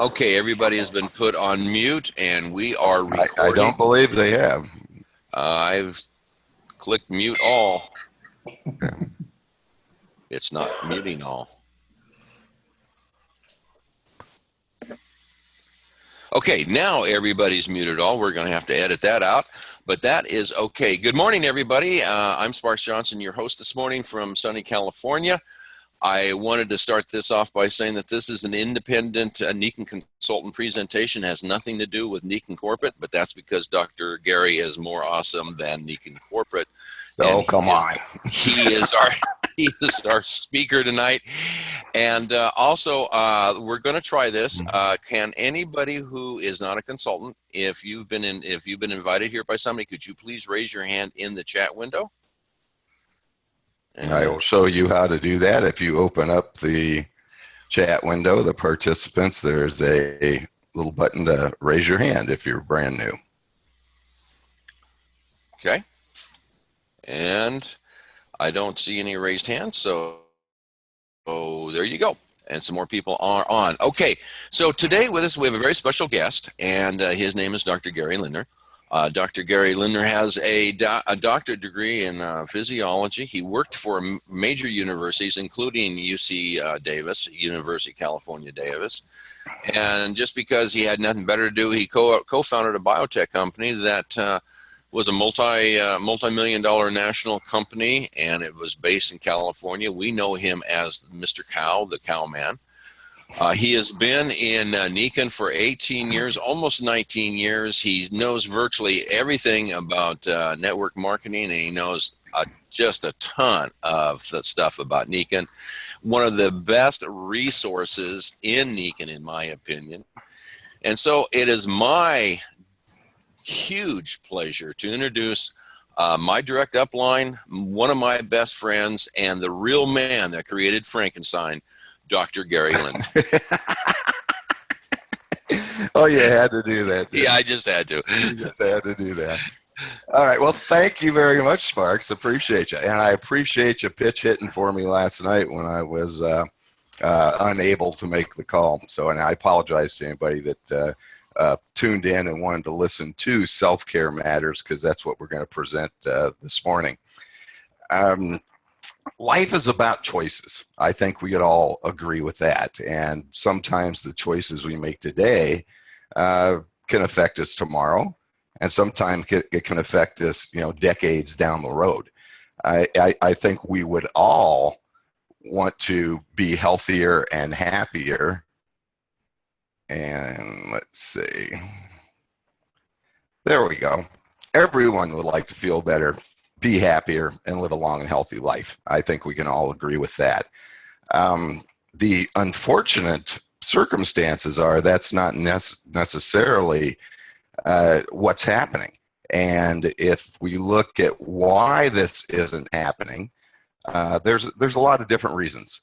Okay, everybody has been put on mute and we are I recording. don't believe they have. I've clicked mute all. It's not muting all. Okay, now everybody's muted all. We're going to have to edit that out, but that is okay. Good morning, everybody. I'm Sparks Johnson, your host this morning from sunny California. I wanted to start this off by saying that this is an independent Nicon consultant presentation. It has nothing to do with Nicon Corporate, but that's because Dr. Gary is more awesome than Nicon Corporate, and Oh, come on. he is our he is our speaker tonight. And also, we're going to try this. Can anybody who is not a consultant, if you've been invited here by somebody, could you please raise your hand in the chat window? I will show you how to do that. If you open up the chat window, the participants, there's a little button to raise your hand if you're brand new. Okay. And I don't see any raised hands, so there you go. And some more people are on. Okay, so today with us we have a very special guest, and his name is Dr. Gary Lindner. Dr. Gary Lindner has a doctorate degree in physiology. He worked for major universities, including UC Davis, University of California, Davis. And just because he had nothing better to do, he co-founded a biotech company that was a multi-million dollar national company, and it was based in California. We know him as Mr. Cow, the Cowman. He has been in Nicon for 18 years, almost 19 years. He knows virtually everything about network marketing, and he knows just a ton of the stuff about Nicon. One of the best resources in Nicon, in my opinion. And so it is my huge pleasure to introduce my direct upline, one of my best friends, and the real man that created Frankenstein, Dr. Gary Lindner. Oh, you had to do that. Yeah, I just had to. You just had to do that. All right. Well, thank you very much, Sparks. Appreciate you. And I appreciate you pitch hitting for me last night when I was unable to make the call. So, and I apologize to anybody that tuned in and wanted to listen to Self-Care Matters, because that's what we're going to present this morning. Life is about choices. I think we could all agree with that. And sometimes the choices we make today can affect us tomorrow, and sometimes it can affect us, decades down the road. I think we would all want to be healthier and happier. And let's see. There we go. Everyone would like to feel better, be happier, and live a long and healthy life. I think we can all agree with that. The unfortunate circumstances are that's not necessarily what's happening. And if we look at why this isn't happening, there's a lot of different reasons.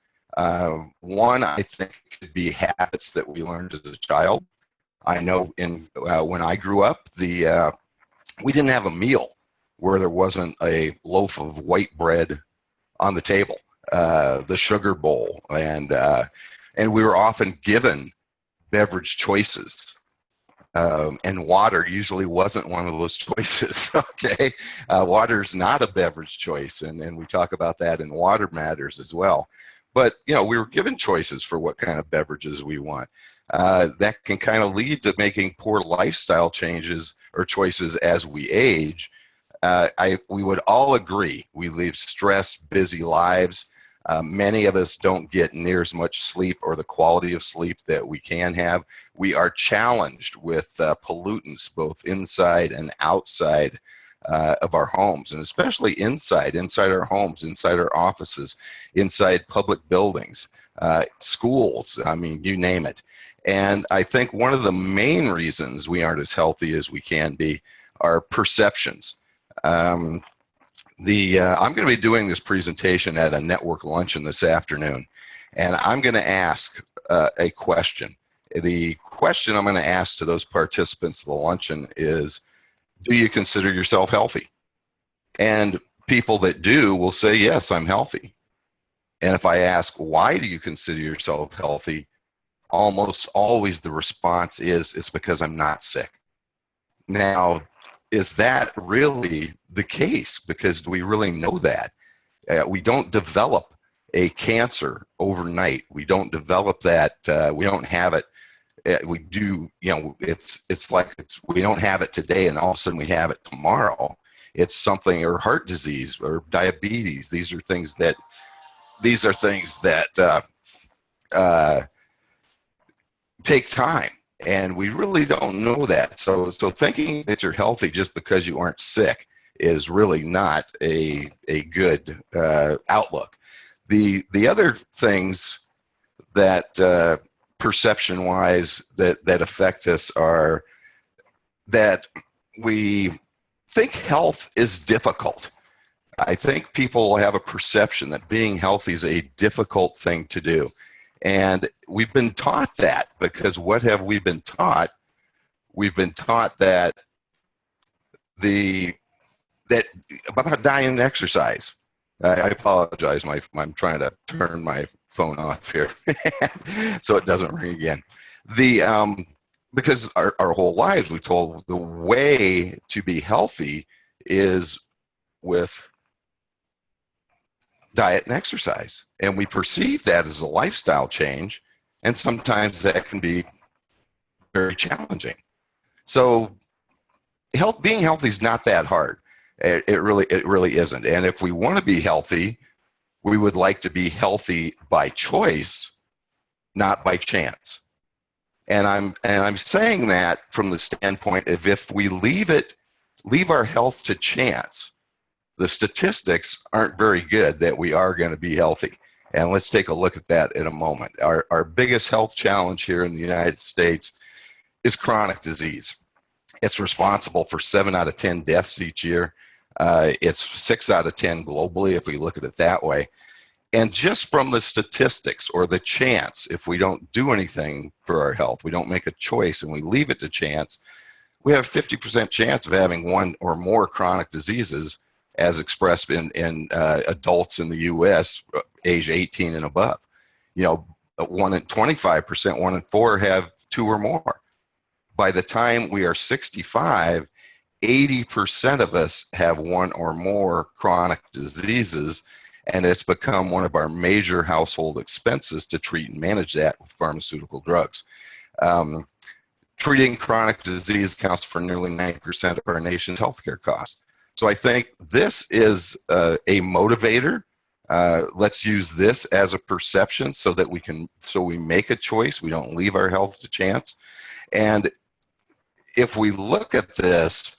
One, I think, could be habits that we learned as a child. I know when I grew up, we didn't have a meal where there wasn't a loaf of white bread on the table, the sugar bowl, and we were often given beverage choices. And water usually wasn't one of those choices. Okay, water's not a beverage choice, and we talk about that in Water Matters as well. But we were given choices for what kind of beverages we want. That can kind of lead to making poor lifestyle changes or choices as we age. We would all agree we live stressed, busy lives. Many of us don't get near as much sleep or the quality of sleep that we can have. We are challenged with pollutants both inside and outside of our homes, and especially inside our homes, inside our offices, inside public buildings, schools, I mean, you name it. And I think one of the main reasons we aren't as healthy as we can be are perceptions. I'm going to be doing this presentation at a network luncheon this afternoon, and I'm going to ask a question. The question I'm going to ask to those participants of the luncheon is, do you consider yourself healthy? And people that do will say, yes, I'm healthy. And if I ask, why do you consider yourself healthy? almost always the response is, it's because I'm not sick. Now, is that really the case? Because do we really know that? We don't develop a cancer overnight. We don't develop that. We don't have it. We do, it's like we don't have it today and all of a sudden we have it tomorrow. It's something, or heart disease or diabetes. These are things that take time, and we really don't know that. So thinking that you're healthy just because you aren't sick is really not a good outlook. The other things that perception wise that affect us are that we think health is difficult. I think people have a perception that being healthy is a difficult thing to do. And we've been taught that, because what have we been taught? We've been taught that about diet and exercise. I apologize. I'm trying to turn my phone off here so it doesn't ring again. Because our whole lives we told the way to be healthy is with diet and exercise, and we perceive that as a lifestyle change, and sometimes that can be very challenging. So being healthy is not that hard. It really isn't. And if we want to be healthy, we would like to be healthy by choice, not by chance. And I'm saying that from the standpoint of, if we leave our health to chance, the statistics aren't very good that we are going to be healthy. And let's take a look at that in a moment. Our biggest health challenge here in the United States is chronic disease. It's responsible for 7 out of 10 deaths each year. It's 6 out of 10 globally, if we look at it that way. And just from the statistics, or the chance, if we don't do anything for our health, we don't make a choice and we leave it to chance, we have a 50% chance of having one or more chronic diseases, as expressed in adults in the U.S. age 18 and above. 25%, 1 in 4 have 2 or more. By the time we are 65, 80% of us have 1 or more chronic diseases, and it's become one of our major household expenses to treat and manage that with pharmaceutical drugs. Treating chronic disease accounts for nearly 90% of our nation's healthcare costs. So I think this is a motivator. Let's use this as a perception so that we make a choice. We don't leave our health to chance. And if we look at this,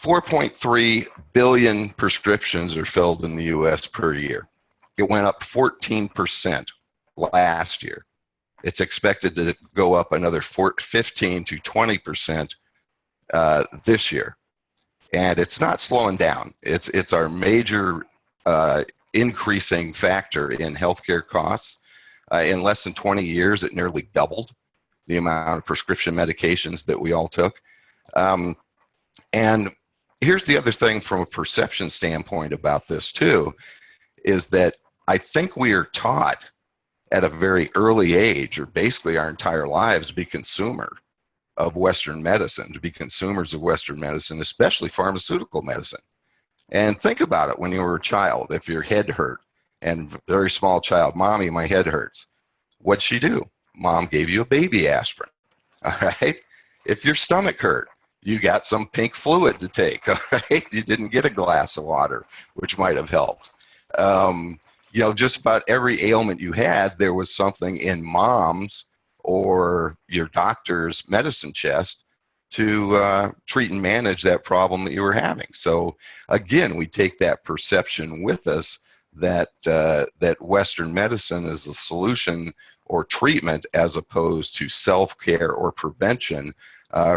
4.3 billion prescriptions are filled in the U.S. per year. It went up 14% last year. It's expected to go up another 15 to 20% this year. And it's not slowing down. It's our major increasing factor in healthcare costs. In less than 20 years, it nearly doubled the amount of prescription medications that we all took. And here's the other thing from a perception standpoint about this too, is that I think we are taught at a very early age, or basically our entire lives, to be consumer of Western medicine, to be consumers of Western medicine, especially pharmaceutical medicine. And think about it, when you were a child, if your head hurt, and very small child, mommy, my head hurts. What'd she do? Mom gave you a baby aspirin, all right? If your stomach hurt, you got some pink fluid to take, all right? You didn't get a glass of water, which might have helped. Just about every ailment you had, there was something in mom's or your doctor's medicine chest to treat and manage that problem that you were having. So again, we take that perception with us that Western medicine is the solution or treatment, as opposed to self-care or prevention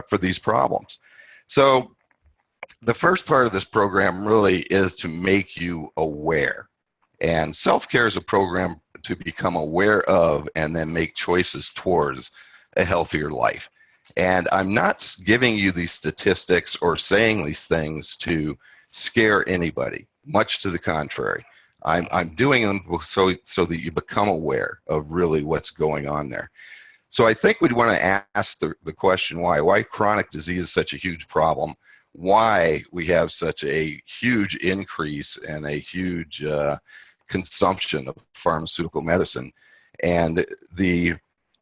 for these problems. So the first part of this program really is to make you aware. And self-care is a program to become aware of and then make choices towards a healthier life. And I'm not giving you these statistics or saying these things to scare anybody, much to the contrary. I'm doing them so that you become aware of really what's going on there. So I think we'd want to ask the question why chronic disease is such a huge problem, why we have such a huge increase and a huge consumption of pharmaceutical medicine. And the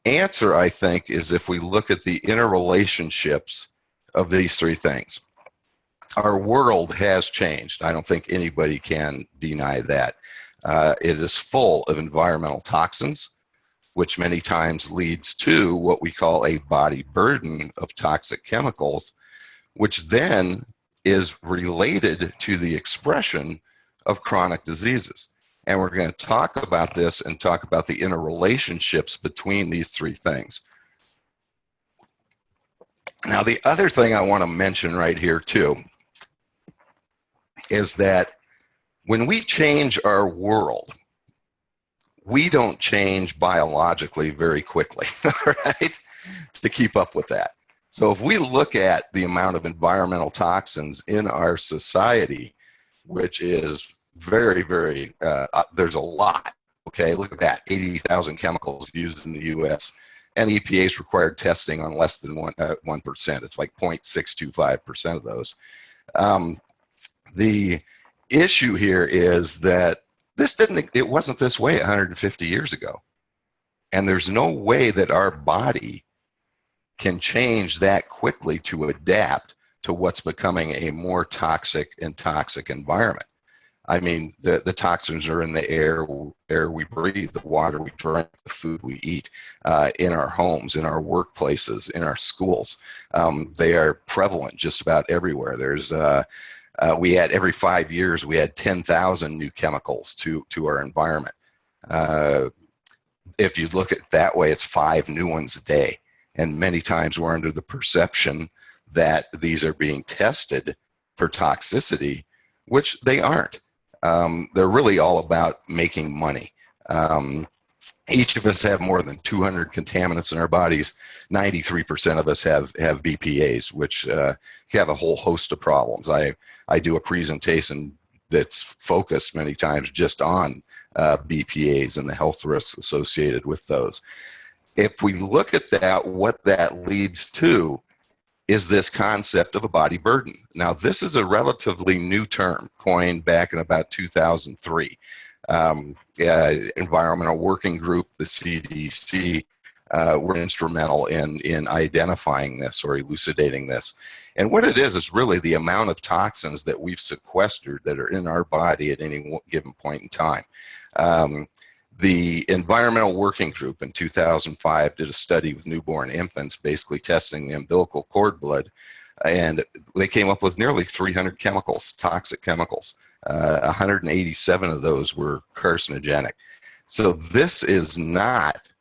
answer, I think, is if we look at the interrelationships of these three things. Our world has changed. I don't think anybody can deny that. It is full of environmental toxins, which many times leads to what we call a body burden of toxic chemicals, which then is related to the expression of chronic diseases. And we're going to talk about this and talk about the interrelationships between these three things. Now, the other thing I want to mention right here too is that when we change our world, we don't change biologically very quickly, right, to keep up with that. So if we look at the amount of environmental toxins in our society, which is very, very, there's a lot, okay? Look at that, 80,000 chemicals used in the U.S., and EPA's required testing on less than 1%. It's like 0.625% of those. The issue here is that it wasn't this way 150 years ago. And there's no way that our body can change that quickly to adapt to what's becoming a more toxic environment. I mean, the toxins are in the air we breathe, the water we drink, the food we eat, in our homes, in our workplaces, in our schools. They are prevalent just about everywhere. There's we had every 5 years, we had 10,000 new chemicals to our environment. If you look at it that way, it's 5 new ones a day. And many times we're under the perception that these are being tested for toxicity, which they aren't. They're really all about making money. Each of us have more than 200 contaminants in our bodies. 93% of us have BPAs, which have a whole host of problems. I do a presentation that's focused many times just on BPAs and the health risks associated with those. If we look at that, what that leads to is this concept of a body burden. Now, this is a relatively new term coined back in about 2003. Environmental Working Group, the CDC, were instrumental in identifying this or elucidating this. And what it is really the amount of toxins that we've sequestered that are in our body at any given point in time. The Environmental Working Group in 2005 did a study with newborn infants, basically testing the umbilical cord blood, and they came up with nearly 300 chemicals, toxic chemicals. 187 of those were carcinogenic. So this is not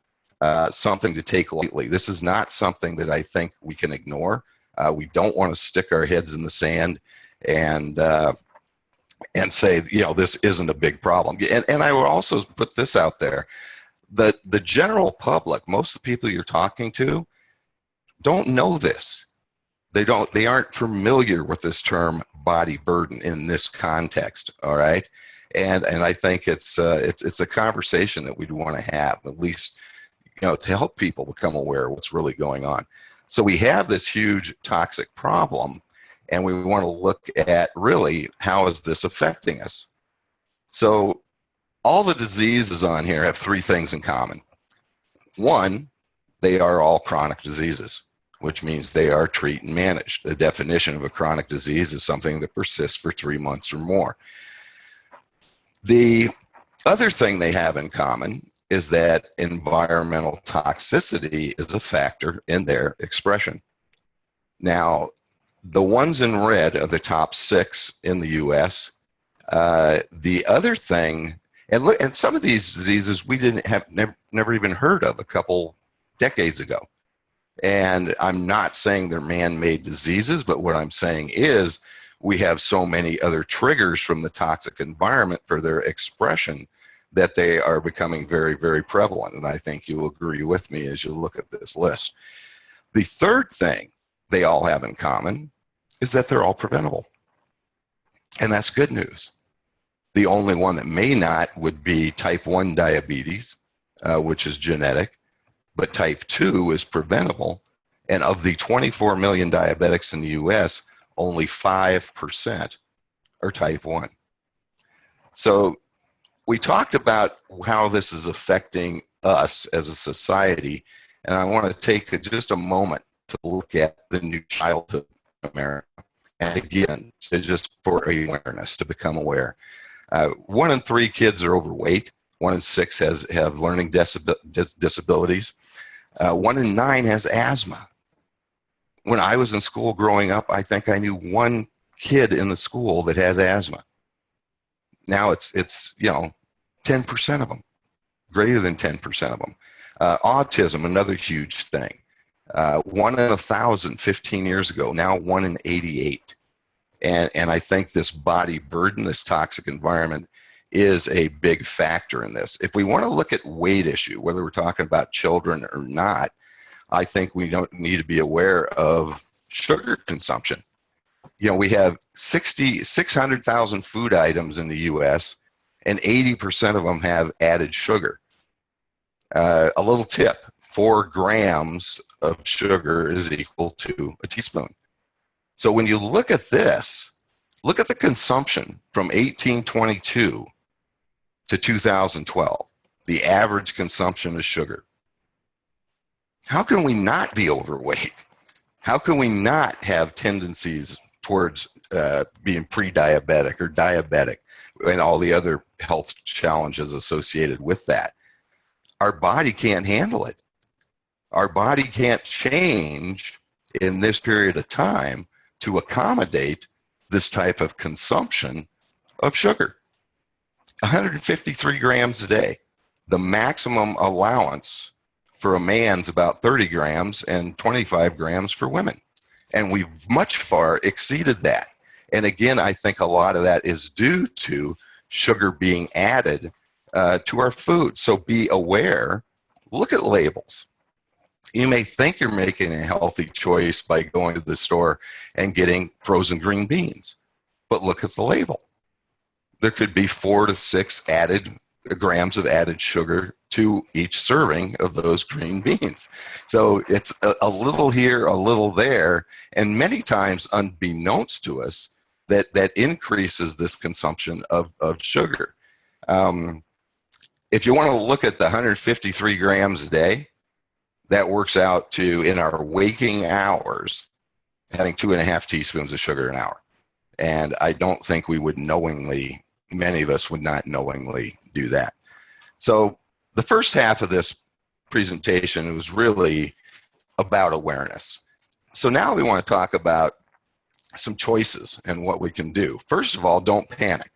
something to take lightly. This is not something that I think we can ignore. We don't want to stick our heads in the sand and say, this isn't a big problem. And I would also put this out there, that the general public, most of the people you're talking to, don't know this. They aren't familiar with this term body burden in this context, all right? And I think it's a conversation that we'd want to have, at least, to help people become aware of what's really going on. So we have this huge toxic problem, and we want to look at really how is this affecting us. So all the diseases on here have 3 things in common. One, they are all chronic diseases, which means they are treat and managed. The definition of a chronic disease is something that persists for 3 months or more. The other thing they have in common is that environmental toxicity is a factor in their expression. Now, the ones in red are the top 6 in the U.S. The other thing, and some of these diseases we never even heard of a couple decades ago. And I'm not saying they're man-made diseases, but what I'm saying is we have so many other triggers from the toxic environment for their expression that they are becoming very, very prevalent. And I think you'll agree with me as you look at this list. The third thing they all have in common is that they're all preventable. And that's good news. The only one that may not would be type 1 diabetes, which is genetic, but type 2 is preventable. And of the 24 million diabetics in the US, only 5% are type 1. So we talked about how this is affecting us as a society, and I want to take just a moment to look at the new childhood in America. And again, just for awareness, to become aware. 1 in 3 kids are overweight. 1 in 6 have learning disabilities. 1 in 9 has asthma. When I was in school growing up, I think I knew 1 kid in the school that has asthma. Now it's 10% of them, greater than 10% of them. Autism, another huge thing. 1 in 1,000 15 years ago, now 1 in 88. And I think this body burden, this toxic environment, is a big factor in this. If we want to look at weight issue, whether we're talking about children or not, I think we don't need to be aware of sugar consumption. We have 600,000 food items in the US, and 80% of them have added sugar. A little tip, 4 grams of sugar is equal to a teaspoon. So when you look at this, look at the consumption from 1822 to 2012, the average consumption of sugar. How can we not be overweight? How can we not have tendencies towards being pre-diabetic or diabetic and all the other health challenges associated with that? Our body can't handle it. Our body can't change in this period of time to accommodate this type of consumption of sugar. 153 grams a day. The maximum allowance for a man's about 30 grams and 25 grams for women. And we've much far exceeded that. And again, I think a lot of that is due to sugar being added to our food. So be aware, look at labels. You may think you're making a healthy choice by going to the store and getting frozen green beans, but look at the label. There could be 4 to 6 grams of added sugar to each serving of those green beans. So it's a little here, a little there, and many times unbeknownst to us, that increases this consumption of sugar. If you want to look at the 153 grams a day, that works out to, in our waking hours, having 2.5 teaspoons of sugar an hour. And I don't think we would knowingly, many of us would not knowingly do that. So the first half of this presentation was really about awareness. So now we want to talk about some choices and what we can do. First of all, don't panic,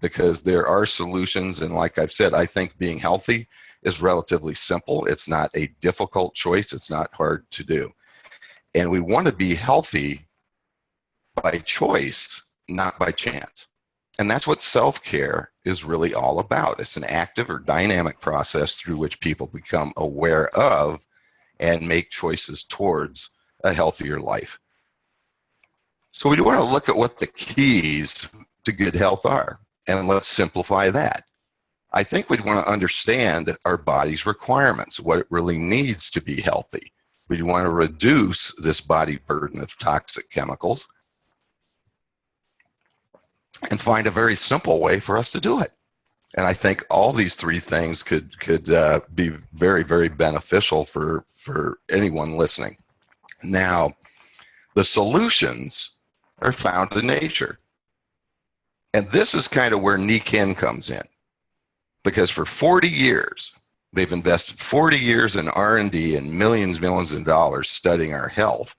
because there are solutions. And like I've said, I think being healthy is relatively simple. It's not a difficult choice. It's not hard to do. And we want to be healthy by choice, not by chance. And that's what self-care is really all about. It's an active or dynamic process through which people become aware of and make choices towards a healthier life. So we want to look at what the keys to good health are, and let's simplify that. I think we'd want to understand our body's requirements, what it really needs to be healthy. We want to reduce this body burden of toxic chemicals and find a very simple way for us to do it. And I think all these 3 things could be very, very beneficial for anyone listening. Now, the solutions are found in nature. And this is kind of where Nikken comes in. Because for 40 years, they've invested 40 years in R&D and millions of dollars studying our health,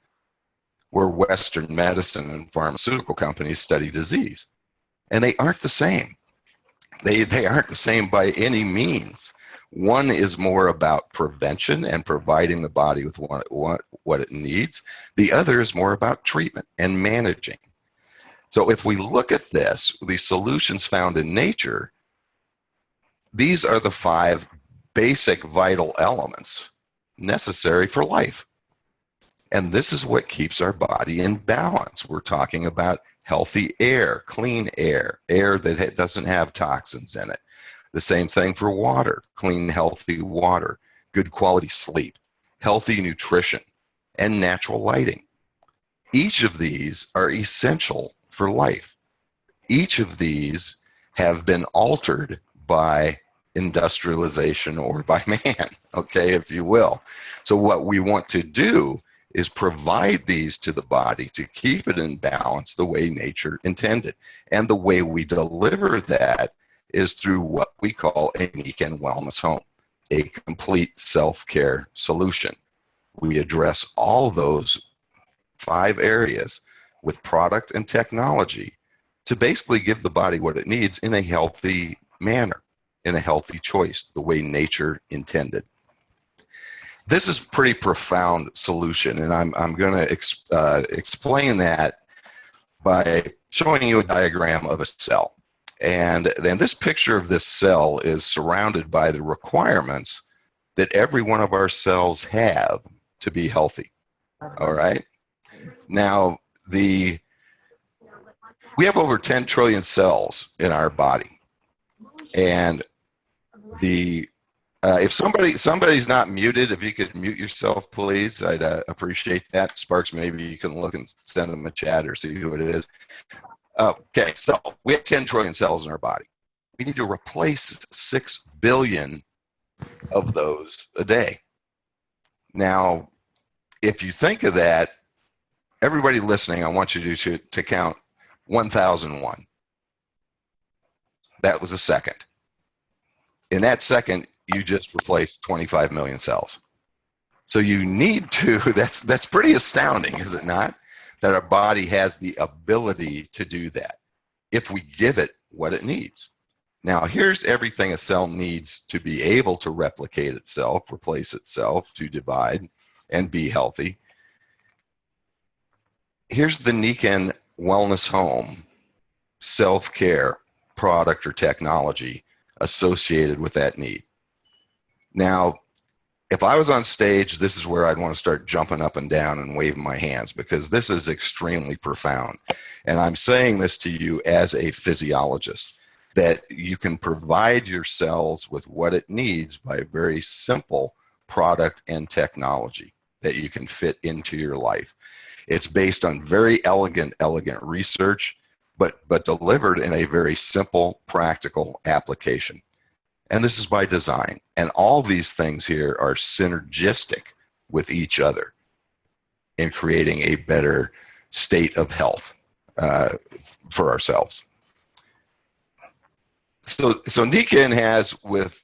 where Western medicine and pharmaceutical companies study disease. And they aren't the same. They aren't the same by any means. One is more about prevention and providing the body with what it needs. The other is more about treatment and managing. So if we look at this, these solutions found in nature, these are the 5 basic vital elements necessary for life. And this is what keeps our body in balance. We're talking about healthy air, clean air, air that doesn't have toxins in it. The same thing for water, clean, healthy water, good quality sleep, healthy nutrition, and natural lighting. Each of these are essential for life. Each of these have been altered by industrialization or by man, okay, if you will. So what we want to do is provide these to the body to keep it in balance the way nature intended. And the way we deliver that is through what we call a Nikken wellness home, a complete self-care solution. We address all those 5 areas with product and technology to basically give the body what it needs in a healthy manner, in a healthy choice, the way nature intended. This is a pretty profound solution, and I'm going to explain that by showing you a diagram of a cell. And then this picture of this cell is surrounded by the requirements that every one of our cells have to be healthy. All right? Now, we have over 10 trillion cells in our body. And if somebody's not muted, if you could mute yourself, please, I'd appreciate that. Sparks, maybe you can look and send them a chat or see who it is. Okay, so we have 10 trillion cells in our body. We need to replace 6 billion of those a day. Now, if you think of that, everybody listening, I want you to count 1001. That was a second. In that second, you just replaced 25 million cells. So you need to, that's pretty astounding, is it not? That our body has the ability to do that if we give it what it needs. Now, here's everything a cell needs to be able to replicate itself, replace itself, to divide, and be healthy. Here's the Nikken Wellness Home self-care product or technology associated with that need. Now, if I was on stage, this is where I'd want to start jumping up and down and waving my hands, because this is extremely profound. And I'm saying this to you as a physiologist, that you can provide your cells with what it needs by a very simple product and technology that you can fit into your life. It's based on very elegant research, but delivered in a very simple, practical application. And this is by design. And all these things here are synergistic with each other in creating a better state of health for ourselves. So Nikken has, with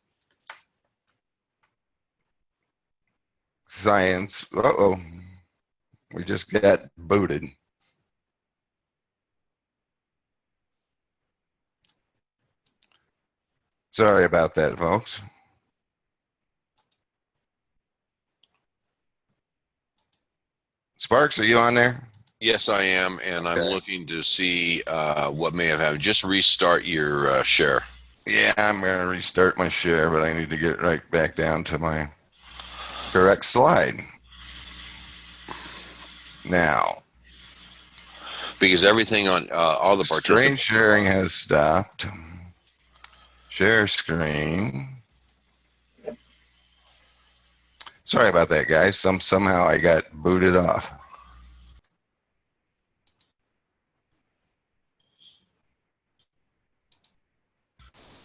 science, we just got booted. Sorry about that, folks. Sparks, are you on there? Yes, I am, and I'm looking to see what may have happened. Just restart your share. Yeah, I'm going to restart my share, but I need to get right back down to my correct slide. Now. Because everything on all the participants. Screen sharing has stopped. Share screen. Sorry about that, guys. Somehow I got booted off.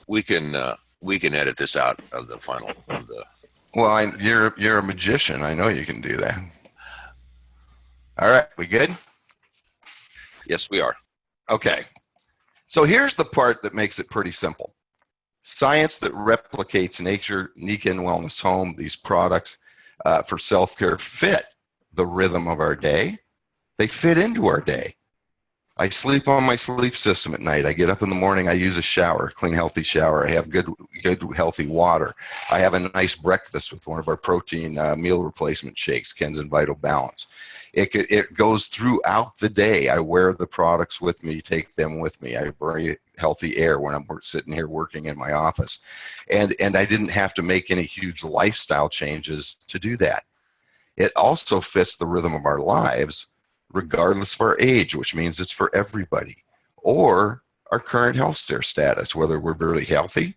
We can edit this out of the final of the. Well, you're a magician. I know you can do that. All right, we good? Yes, we are. Okay. So here's the part that makes it pretty simple. Science that replicates nature, Nikken Wellness Home, these products for self-care fit the rhythm of our day. They fit into our day. I sleep on my sleep system at night. I get up in the morning. I use a shower, clean, healthy shower. I have good, healthy water. I have a nice breakfast with one of our protein meal replacement shakes, Ken's Vital Balance. It goes throughout the day. I wear the products with me, take them with me. I breathe healthy air when I'm sitting here working in my office. And I didn't have to make any huge lifestyle changes to do that. It also fits the rhythm of our lives regardless of our age, which means it's for everybody, or our current health status, whether we're really healthy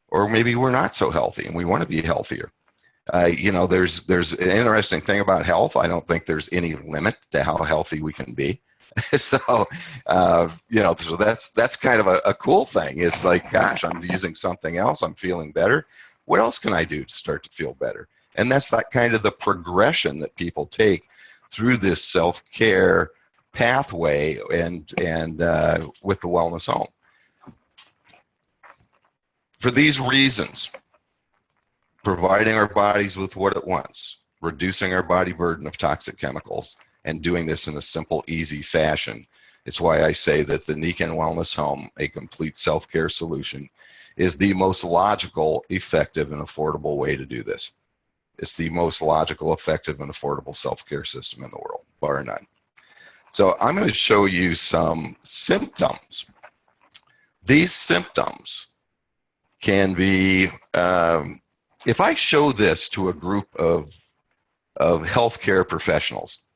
or maybe we're not so healthy and we want to be healthier. There's an interesting thing about health. I don't think there's any limit to how healthy we can be. So that's kind of a cool thing. It's like, gosh, I'm using something else. I'm feeling better. What else can I do to start to feel better? And that's that kind of the progression that people take through this self-care pathway and with the wellness home. For these reasons, providing our bodies with what it wants, reducing our body burden of toxic chemicals, and doing this in a simple, easy fashion. It's why I say that the Nikken Wellness Home, a complete self-care solution, is the most logical, effective, and affordable way to do this. It's the most logical, effective, and affordable self-care system in the world, bar none. So I'm going to show you some symptoms. These symptoms can be, if I show this to a group of healthcare professionals,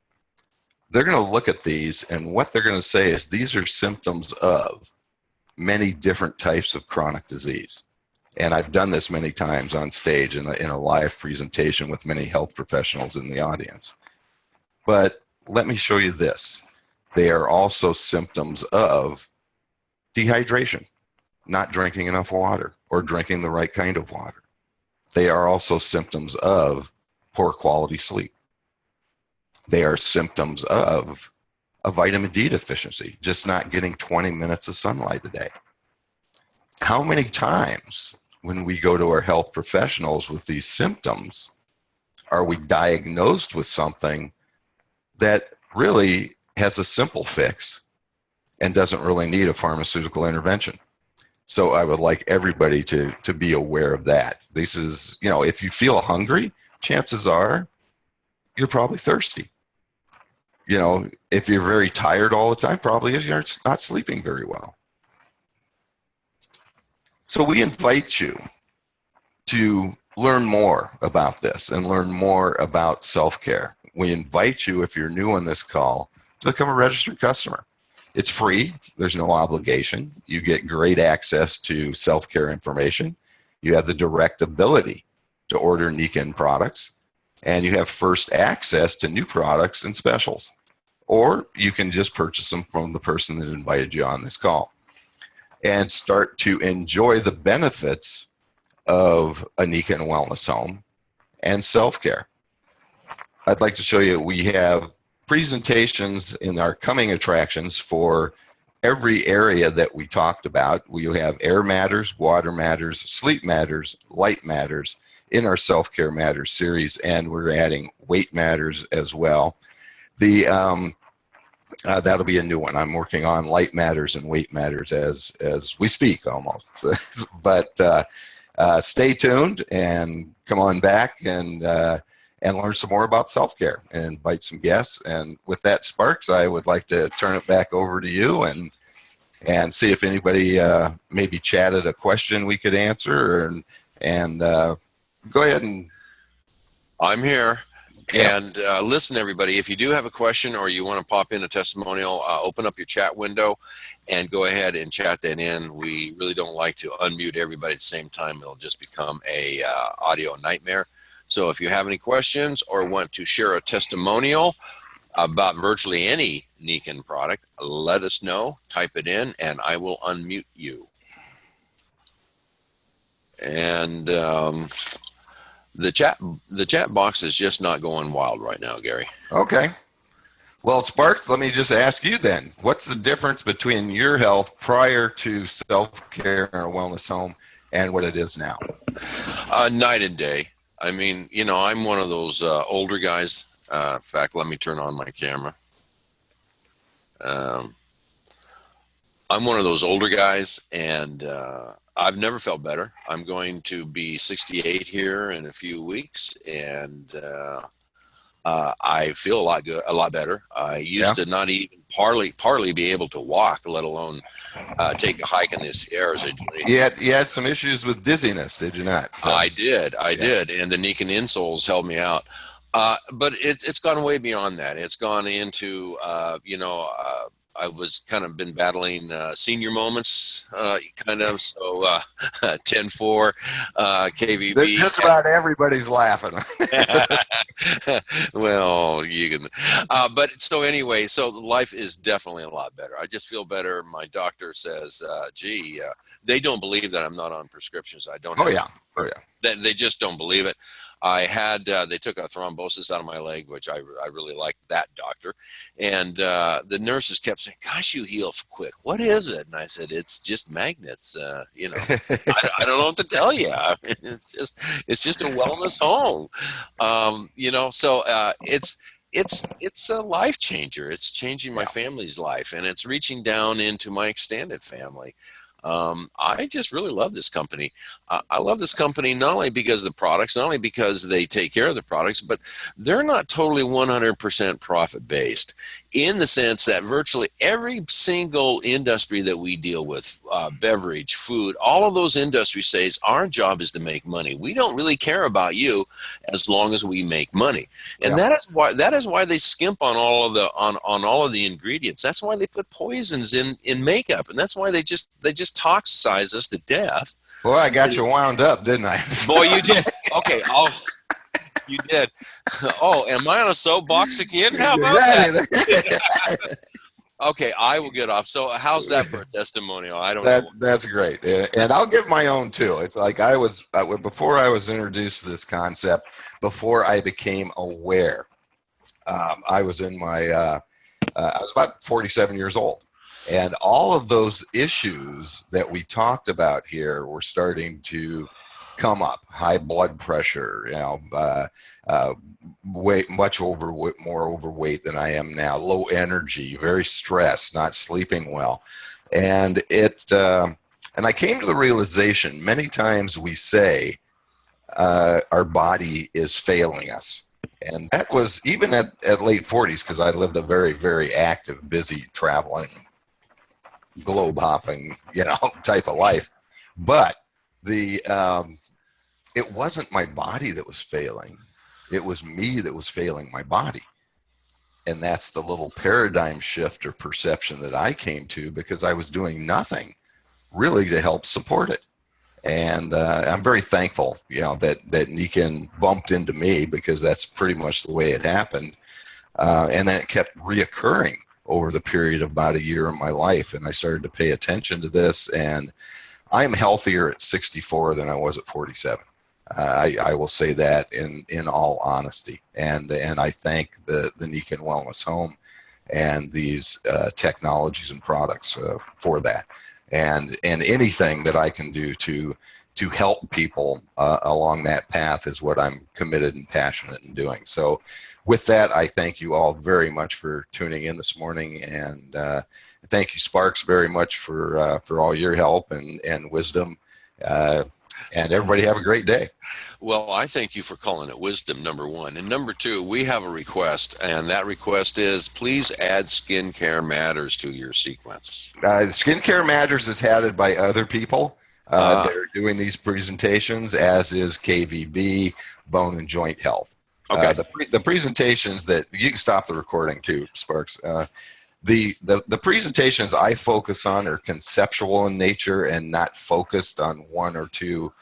they're going to look at these, and what they're going to say is these are symptoms of many different types of chronic disease. And I've done this many times on stage in a live presentation with many health professionals in the audience. But let me show you this. They are also symptoms of dehydration, not drinking enough water or drinking the right kind of water. They are also symptoms of poor quality sleep. They are symptoms of a vitamin D deficiency, just not getting 20 minutes of sunlight a day. How many times when we go to our health professionals with these symptoms are we diagnosed with something that really has a simple fix and doesn't really need a pharmaceutical intervention? So I would like everybody to be aware of that. This is, if you feel hungry, chances are you're probably thirsty. If you're very tired all the time, probably you're not sleeping very well. So we invite you to learn more about this and learn more about self-care. We invite you, if you're new on this call, to become a registered customer. It's free. There's no obligation. You get great access to self-care information. You have the direct ability to order Nicon products, and you have first access to new products and specials. Or you can just purchase them from the person that invited you on this call and start to enjoy the benefits of a Nikken Wellness Home and self-care. I'd like to show you, we have presentations in our coming attractions for every area that we talked about. We have air matters, water matters, sleep matters, light matters in our self-care matters series, and we're adding weight matters as well. That'll be a new one. I'm working on light matters and weight matters as we speak almost. But stay tuned and come on back and learn some more about self-care and invite some guests. And with that, Sparks, I would like to turn it back over to you and see if anybody maybe chatted a question we could answer, and go ahead. And I'm here. Yeah. And listen, everybody, if you do have a question or you want to pop in a testimonial, open up your chat window and go ahead and chat that in. We really don't like to unmute everybody at the same time. It'll just become a audio nightmare. So if you have any questions or want to share a testimonial about virtually any Nicon product, let us know. Type it in, and I will unmute you. And the chat box is just not going wild right now, Gary. Okay. Well, Sparks, let me just ask you then, what's the difference between your health prior to self-care in a wellness home and what it is now? Night and day. I mean, I'm one of those older guys. In fact, let me turn on my camera. I'm one of those older guys, and I've never felt better. I'm going to be 68 here in a few weeks, and I feel a lot better. I used to not even partly be able to walk, let alone take a hike in the Sierras. You had some issues with dizziness, did you not? So. I did, and the Nikken insoles helped me out. But it's gone way beyond that. It's gone into, I was kind of been battling senior moments, kind of. So 10-4, KVB. Just about everybody's laughing. Well, you can, but so anyway, so life is definitely a lot better. I just feel better. My doctor says, gee, they don't believe that I'm not on prescriptions. I don't Oh have, yeah, oh yeah. they just don't believe it. I had, they took a thrombosis out of my leg, which I really liked that doctor. And the nurses kept saying, gosh, you heal quick. What is it? And I said, it's just magnets. I don't know what to tell you. It's just a wellness home. So it's a life changer. It's changing my Yeah. family's life, and it's reaching down into my extended family. I just really love this company. I love this company not only because of the products, not only because they take care of the products, but they're not totally 100% profit based, in the sense that virtually every single industry that we deal with, beverage, food, all of those industries says our job is to make money. We don't really care about you as long as we make money. And Yeah. that is why they skimp on all of the on all of the ingredients. That's why they put poisons in makeup, and that's why they just toxicize us to death. Boy, I got you wound up, didn't I? Boy, you did. Okay, you did. Oh, am I on a soapbox again? How about that? Okay, I will get off. So how's that for a testimonial? I don't know. That's great, and I'll give my own too. It's like I was before I was introduced to this concept, before I became aware. I was in my I was about 47 years old, and all of those issues that we talked about here were starting to come up. High blood pressure, weight, more overweight than I am now, low energy, very stressed, not sleeping well. And and I came to the realization, many times we say our body is failing us. And that was even at late 40s, because I lived a very, very active, busy, traveling, globe hopping, type of life. But it wasn't my body that was failing. It was me that was failing my body. And that's the little paradigm shift or perception that I came to, because I was doing nothing really to help support it. And I'm very thankful, that Nikken bumped into me, because that's pretty much the way it happened. And then it kept reoccurring over the period of about a year in my life. And I started to pay attention to this, and I'm healthier at 64 than I was at 47. I will say that in all honesty, and I thank the Nicon Wellness Home and these technologies and products for that, and anything that I can do to help people along that path is what I'm committed and passionate in doing. So with that, I thank you all very much for tuning in this morning, and thank you, Sparks, very much for all your help and wisdom. And everybody have a great day. Well, I thank you for calling it wisdom, number one. And number two, we have a request, and that request is please add Skincare Matters to your sequence. Skincare Matters is headed by other people. They're doing these presentations, as is KVB, Bone and Joint Health. Okay. The presentations that you can stop the recording too, Sparks. The presentations I focus on are conceptual in nature and not focused on one or two